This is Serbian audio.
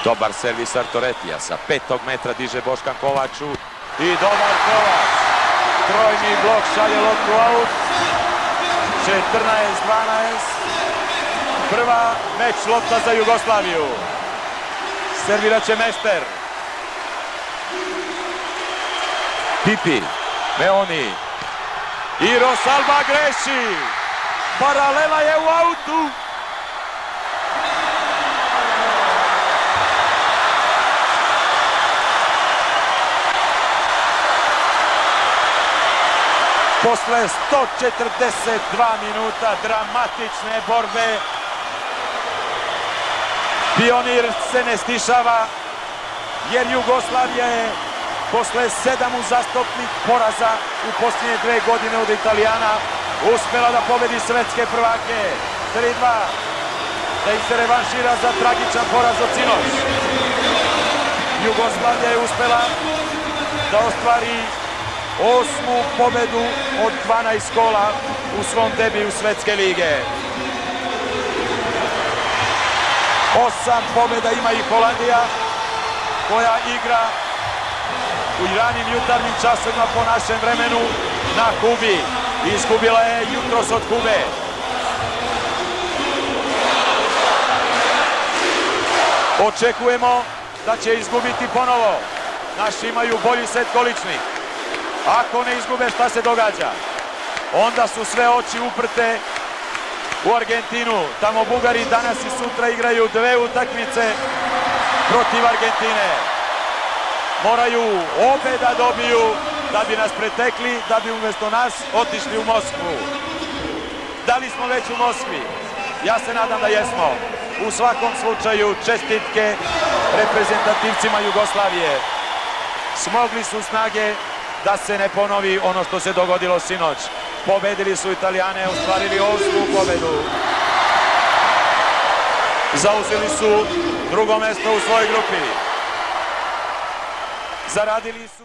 Dobar servis Artoretija, sa 5. metra diže Boškan Kovaču i dobar Kovač. Trojni blok šalje loptu aut. 14-12. Prva meč lopta za Jugoslaviju. Servirat će Mešter. Pipi, Meoni. I Rosalba greši. Paralela je u autu. Posle 142 minuta dramatične borbe, Pionir se ne stišava, jer Jugoslavija je posle 7 uzastopnih poraza u posljednje 2 godine od Italijana uspela da pobedi svetske prvake 3-2, da ih se revanšira za tragičan poraz od sinoć. Jugoslavija je uspela da ostvari 8. pobedu od 12 kola u svom debiju Svetske lige. 8 pobeda ima i Holandija, koja igra u ranim jutarnjim časovima po našem vremenu na Kubi. Izgubila je jutros od Kube. Očekujemo da će izgubiti ponovo. Naši imaju bolji set količnik. Ako ne izgube, šta se događa? Onda su sve oči uprte u Argentinu. Tamo Bugari danas i sutra igraju 2 utakmice protiv Argentine. Moraju obe da dobiju da bi nas pretekli, da bi umjesto nas otišli u Moskvu. Da li smo već u Moskvi? Ja se nadam da jesmo. U svakom slučaju čestitke reprezentativcima Jugoslavije. Smogli su snage da se ne ponovi ono što se dogodilo sinoć. Pobedili su Italijane, ostvarili 8. pobedu. Zauzeli su 2. mesto u svojoj grupi. Zaradili su